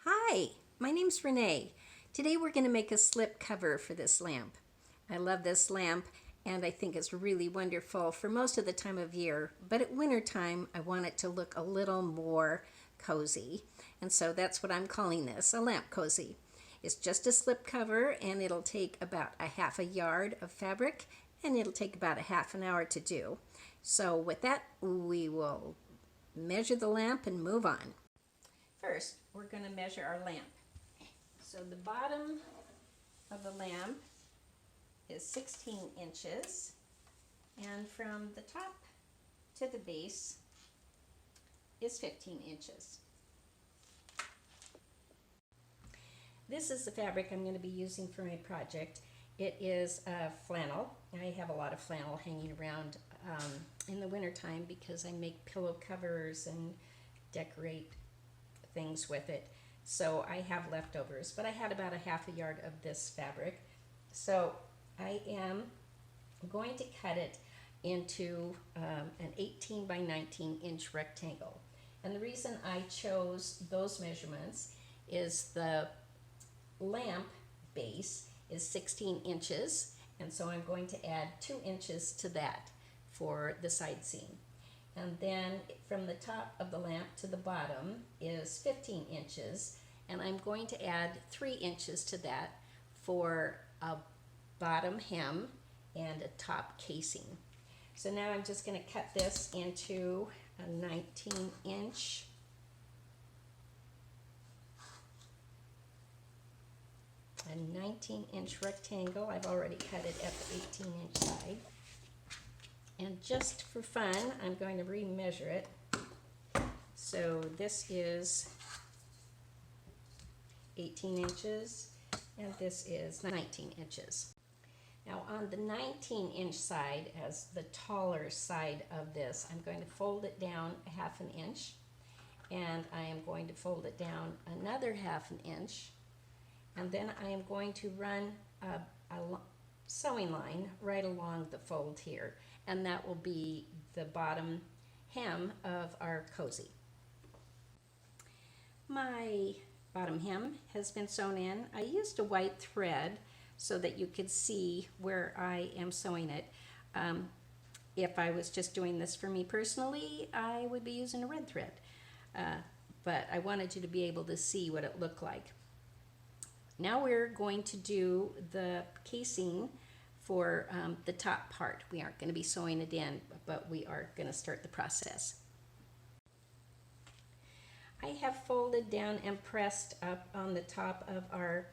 Hi, my name's Renee. Today we're going to make a slip cover for this lamp. I love this lamp and I think it's really wonderful for most of the time of year, but at winter time I want it to look a little more cozy. And so that's what I'm calling this, a lamp cozy. It's just a slip cover and it'll take about a half a yard of fabric and it'll take about a half an hour to do. So with that, we will measure the lamp and move on. First, we're going to measure our lamp. So the bottom of the lamp is 16 inches, and from the top to the base is 15 inches. This is the fabric I'm going to be using for my project. It is flannel. I have a lot of flannel hanging around in the wintertime because I make pillow covers and decorate things with it. So I have leftovers, but I had about a half a yard of this fabric. So I am going to cut it into an 18 by 19 inch rectangle. And the reason I chose those measurements is the lamp base is 16 inches, and so I'm going to add 2 inches to that for the side seam. And then from the top of the lamp to the bottom is 15 inches, and I'm going to add 3 inches to that for a bottom hem and a top casing. So now I'm just going to cut this into a 19 inch rectangle. I've already cut it at the 18 inch side. And just for fun, I'm going to remeasure it. So this is 18 inches and this is 19 inches. Now on the 19 inch side, as the taller side of this, I'm going to fold it down a half an inch, and I am going to fold it down another half an inch, and then I am going to run a sewing line right along the fold here, and that will be the bottom hem of our cozy. My bottom hem has been sewn in. I used a white thread so that you could see where I am sewing it. If I was just doing this for me personally, I would be using a red thread, but I wanted you to be able to see what it looked like. Now we're going to do the casing for the top part. We aren't going to be sewing it in, but we are going to start the process. I have folded down and pressed up on the top of our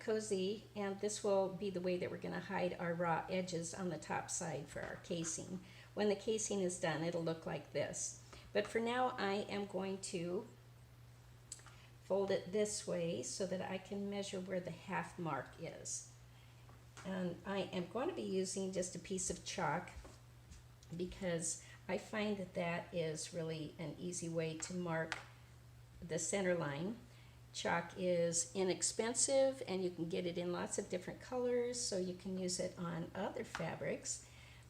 cozy, and this will be the way that we're going to hide our raw edges on the top side for our casing. When the casing is done, it'll look like this. But for now, I am going to fold it this way so that I can measure where the half mark is. And I am going to be using just a piece of chalk because I find that that is really an easy way to mark the center line. Chalk is inexpensive and you can get it in lots of different colors, so you can use it on other fabrics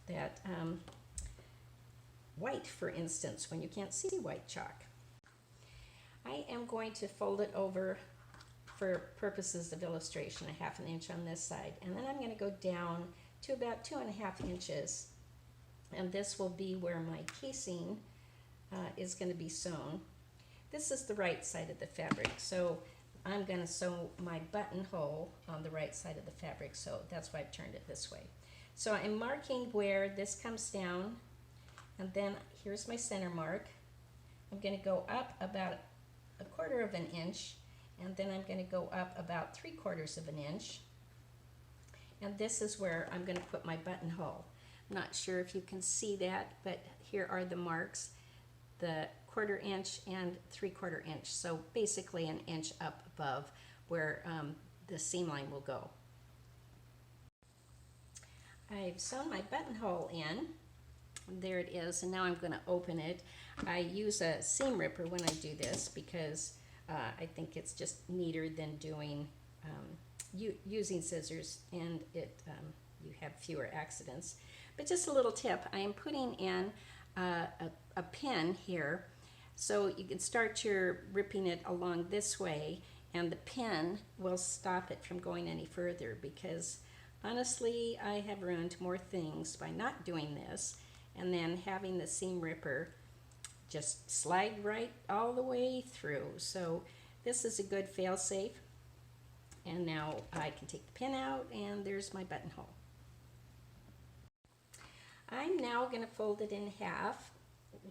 that white, for instance, when you can't see white chalk. I am going to fold it over for purposes of illustration a half an inch on this side, and then I'm going to go down to about 2.5 inches, and this will be where my casing is going to be sewn. This is the right side of the fabric, so I'm going to sew my buttonhole on the right side of the fabric, so that's why I've turned it this way. So I'm marking where this comes down, and then here's my center mark. I'm going to go up about 1/4 of an inch, and then I'm going to go up about 3/4 of an inch, and this is where I'm going to put my buttonhole. I'm not sure if you can see that, but here are the marks, the 1/4 inch and 3/4 inch, so basically an inch up above where the seam line will go. I've sewn my buttonhole in. There it is, and now I'm going to open it. I use a seam ripper when I do this because I think it's just neater than doing using scissors, and you have fewer accidents. But just a little tip, I am putting in a pin here So you can start your ripping it along this way, and the pin will stop it from going any further, because honestly I have ruined more things by not doing this and then having the seam ripper just slide right all the way through. So this is a good fail-safe. And now I can take the pin out, and there's my buttonhole. I'm now going to fold it in half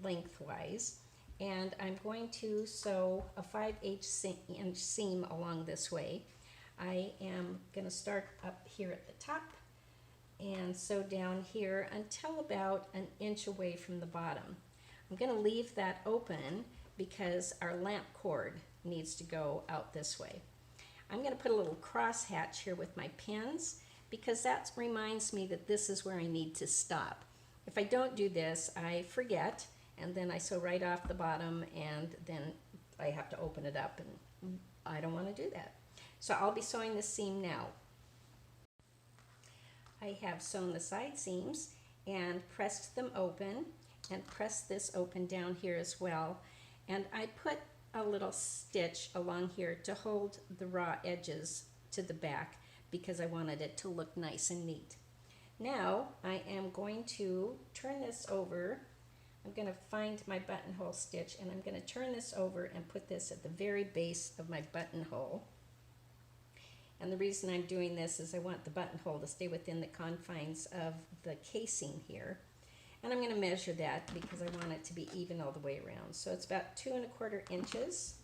lengthwise, and I'm going to sew a 5/8 inch seam along this way. I am going to start up here at the top and sew down here until about an inch away from the bottom. I'm going to leave that open because our lamp cord needs to go out this way. I'm going to put a little cross hatch here with my pins, because that reminds me that this is where I need to stop. If I don't do this, I forget, and then I sew right off the bottom, and then I have to open it up, and I don't want to do that. So I'll be sewing this seam now. I have sewn the side seams and pressed them open, and pressed this open down here as well. And I put a little stitch along here to hold the raw edges to the back, because I wanted it to look nice and neat. Now I am going to turn this over. I'm going to find my buttonhole stitch, and I'm going to turn this over and put this at the very base of my buttonhole. And the reason I'm doing this is I want the buttonhole to stay within the confines of the casing here. And I'm going to measure that because I want it to be even all the way around. So it's about 2 1/4 inches.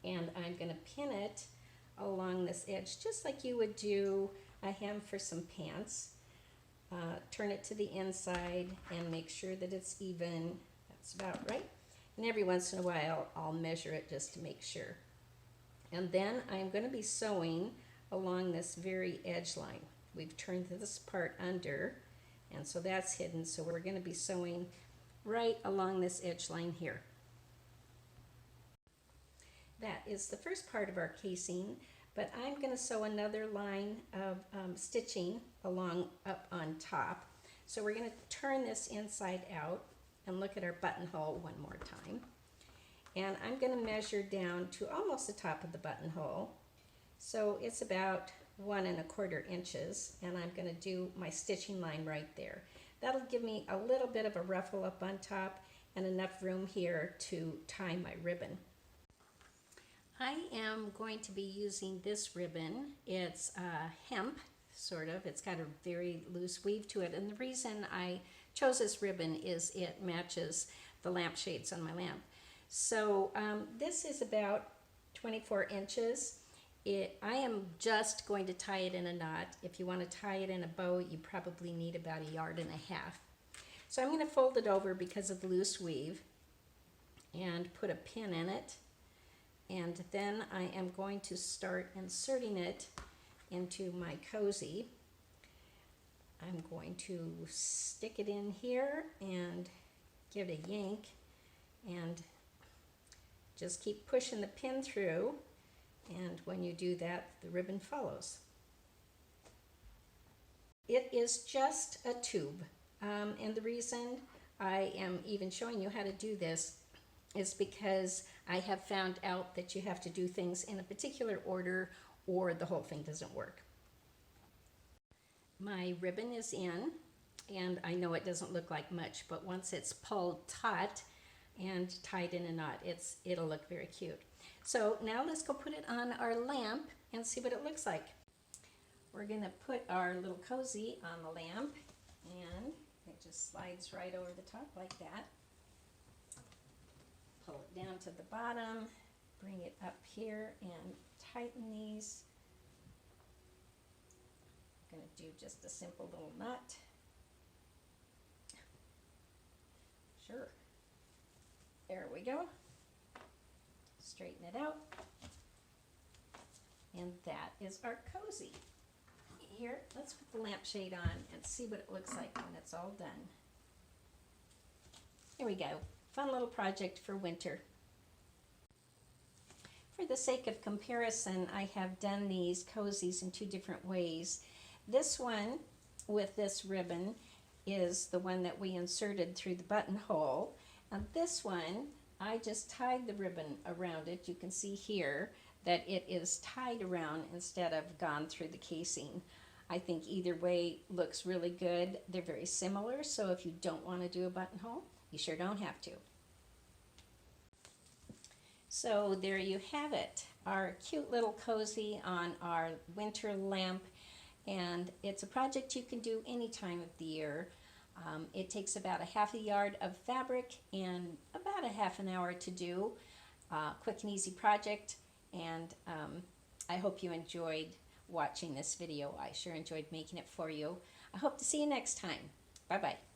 And I'm going to pin it along this edge, just like you would do a hem for some pants. Turn it to the inside and make sure that it's even. That's about right. And every once in a while I'll measure it just to make sure. And then I'm going to be sewing along this very edge line. We've turned this part under, and so that's hidden. So we're going to be sewing right along this edge line here. That is the first part of our casing, but I'm going to sew another line of stitching along up on top. So we're going to turn this inside out and look at our buttonhole one more time. And I'm going to measure down to almost the top of the buttonhole. So it's about 1 1/4 inches, and I'm going to do my stitching line right there. That'll give me a little bit of a ruffle up on top and enough room here to tie my ribbon. I am going to be using this ribbon. It's hemp, sort of. It's got a very loose weave to it, and the reason I chose this ribbon is it matches the lampshades on my lamp. So this is about 24 inches. I am just going to tie it in a knot. If you want to tie it in a bow, you probably need about 1.5 yards. So I'm going to fold it over because of the loose weave and put a pin in it. And then I am going to start inserting it into my cozy. I'm going to stick it in here and give it a yank, and just keep pushing the pin through, and when you do that, the ribbon follows. It is just a tube, and the reason I am even showing you how to do this is because I have found out that you have to do things in a particular order or the whole thing doesn't work. My ribbon is in, and I know it doesn't look like much, but once it's pulled taut and tied in a knot, it'll look very cute. So now let's go put it on our lamp and see what it looks like. We're going to put our little cozy on the lamp, and it just slides right over the top like that. Pull it down to the bottom, bring it up here and tighten these. I'm going to do just a simple little knot. Sure. There we go. Straighten it out. And that is our cozy. Here, let's put the lampshade on and see what it looks like when it's all done. Here we go. Fun little project for winter. For the sake of comparison, I have done these cozies in 2 different ways. This one with this ribbon is the one that we inserted through the buttonhole. And this one I just tied the ribbon around it. You can see here that it is tied around instead of gone through the casing. I think either way looks really good. They're very similar, so if you don't want to do a buttonhole, you sure don't have to. So there you have it, our cute little cozy on our winter lamp, and it's a project you can do any time of the year. It takes about a half a yard of fabric and about a half an hour to do. Quick and easy project, and I hope you enjoyed watching this video. I sure enjoyed making it for you. I hope to see you next time. Bye-bye.